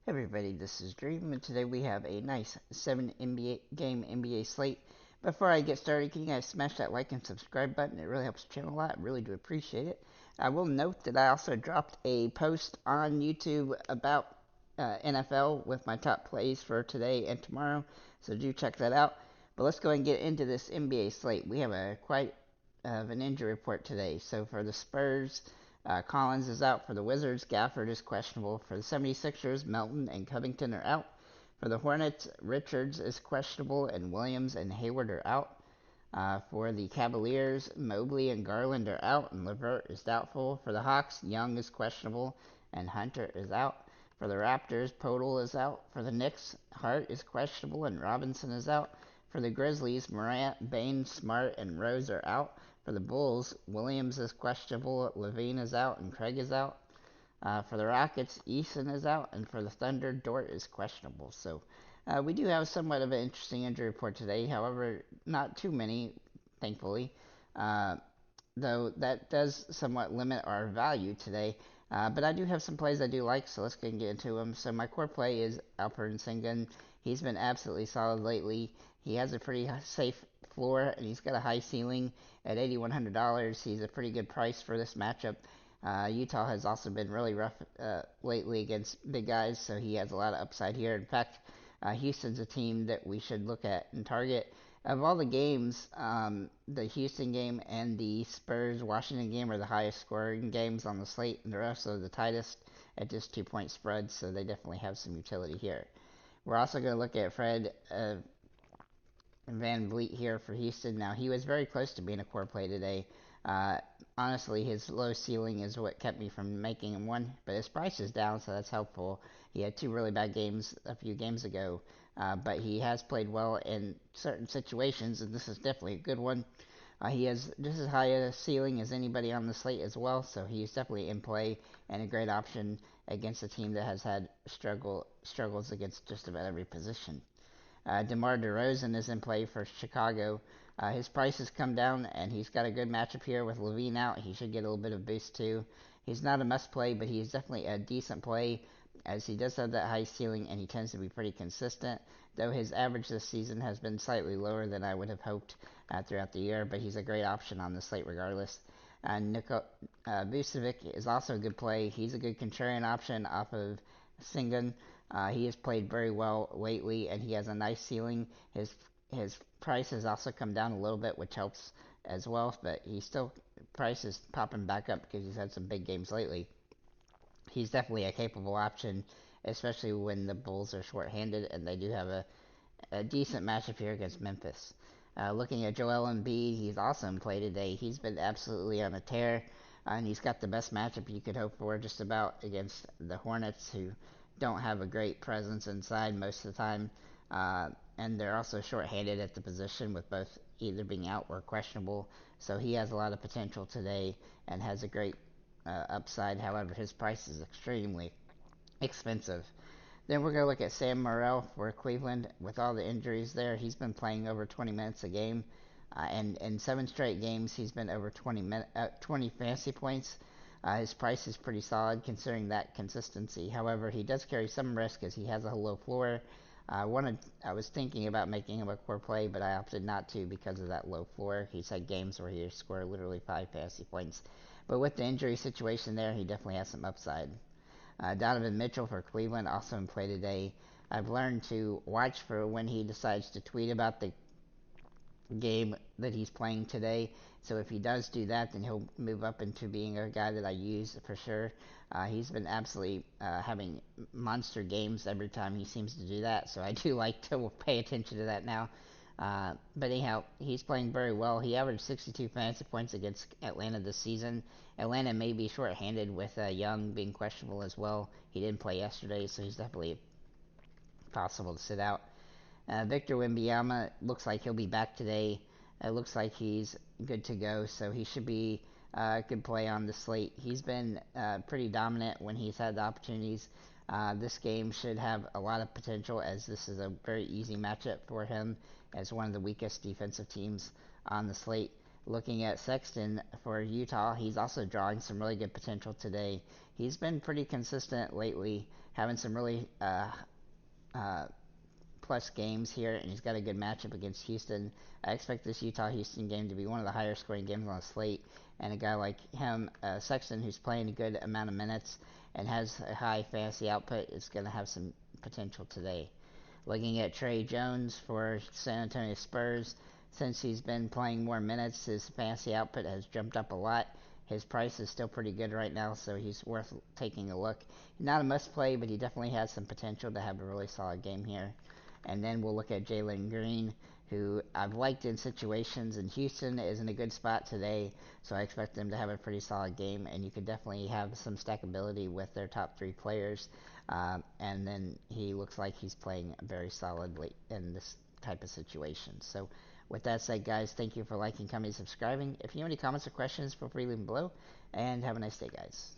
Hey everybody, this is Dream, and today we have a nice 7 game NBA slate. Before I get started, can you guys smash that like and subscribe button? It really helps the channel a lot. I really do appreciate it. I will note that I also dropped a post on YouTube about NFL with my top plays for today and tomorrow, so do check that out. But let's go ahead and get into this NBA slate. We have a quite of an injury report today. So for the Spurs, Collins is out. For the Wizards, Gafford is questionable. For the 76ers, Melton and Covington are out. For the Hornets, Richards is questionable, and Williams and Hayward are out. For the Cavaliers, Mobley and Garland are out, and Levert is doubtful. For the Hawks, Young is questionable, and Hunter is out. For the Raptors, Podol is out. For the Knicks, Hart is questionable, and Robinson is out. For the Grizzlies, Morant, Bain, Smart, and Rose are out. For the Bulls, Williams is questionable, Levine is out, and Craig is out. For the Rockets, Eason is out, and for the Thunder, Dort is questionable. So we do have somewhat of an interesting injury report today. However, not too many, thankfully. Uh, though that does somewhat limit our value today. But I do have some plays I do like, so let's go and get into them. So my core play is Alperen Sengun. He's been absolutely solid lately. He has a pretty safe floor, and he's got a high ceiling at $8,100. He's a pretty good price for this matchup. Utah has also been really rough lately against big guys, so he has a lot of upside here. In fact, Houston's a team that we should look at and target. Of all the games, the Houston game and the Spurs Washington game are the highest scoring games on the slate, and they're also the tightest at just 2 point spreads, so they definitely have some utility here. We're also going to look at Fred Van Vliet here for Houston. Now, he was very close to being a core play today. Uh, Honestly, his low ceiling is what kept me from making him one, but his price is down, so that's helpful. He had two really bad games a few games ago, but he has played well in certain situations, and this is definitely a good one. He has just as high a ceiling as anybody on the slate as well, so he's definitely in play and a great option against a team that has had struggles against just about every position. DeMar DeRozan is in play for Chicago. His price has come down, and he's got a good matchup here with Levine out. He should get a little bit of boost too. He's not a must play, but he's definitely a decent play as he does have that high ceiling and he tends to be pretty consistent. Though his average this season has been slightly lower than I would have hoped throughout the year, but he's a great option on the slate regardless. Vucevic is also a good play. He's a good contrarian option off of Sengun. He has played very well lately, and he has a nice ceiling. His price has also come down a little bit, which helps as well. But he still price is popping back up because he's had some big games lately. He's definitely a capable option, especially when the Bulls are short-handed, and they do have a decent matchup here against Memphis. Looking at Joel Embiid, he's also in play today. He's been absolutely on a tear, and he's got the best matchup you could hope for just about against the Hornets, who don't have a great presence inside most of the time. And they're also short-handed at the position with both either being out or questionable. So he has a lot of potential today and has a great upside. However, his price is extremely expensive. Then we're going to look at Sam Morrell for Cleveland. With all the injuries there, he's been playing over 20 minutes a game. And in 7 straight games, he's been over 20 fantasy points. His price is pretty solid considering that consistency. However, he does carry some risk as he has a low floor. I was thinking about making him a core play, but I opted not to because of that low floor. He's had games where he scored literally 5 fantasy points. But with the injury situation there, he definitely has some upside. Donovan Mitchell for Cleveland also in play today. I've learned to watch for when he decides to tweet about the game that he's playing today. So if he does do that, then he'll move up into being a guy that I use for sure. He's been absolutely having monster games every time he seems to do that. So I do like to pay attention to that now. But anyhow, he's playing very well. He averaged 62 fantasy points against Atlanta this season. Atlanta may be short-handed with Young being questionable as well. He didn't play yesterday, so he's definitely possible to sit out. Victor Wembanyama looks like he'll be back today. It looks like he's good to go, so he should be a good play on the slate. He's been pretty dominant when he's had the opportunities. This game should have a lot of potential as this is a very easy matchup for him as one of the weakest defensive teams on the slate. Looking at Sexton for Utah, he's also drawing some really good potential today. He's been pretty consistent lately. having some really uh, plus games here, and he's got a good matchup against Houston. I expect this Utah-Houston game to be one of the higher scoring games on the slate, and a guy like him, Sexton, who's playing a good amount of minutes and has a high fantasy output, is going to have some potential today. Looking at Trey Jones for San Antonio Spurs, since he's been playing more minutes, his fantasy output has jumped up a lot. His price is still pretty good right now, so he's worth taking a look. Not a must play, but he definitely has some potential to have a really solid game here. And then we'll look at Jalen Green, who I've liked in situations, and Houston is in a good spot today, so I expect them to have a pretty solid game, and you could definitely have some stackability with their top three players. And then he looks like he's playing very solidly in this type of situation. So with that said, guys, thank you for liking, commenting, subscribing. If you have any comments or questions, feel free to leave them below, and have a nice day, guys.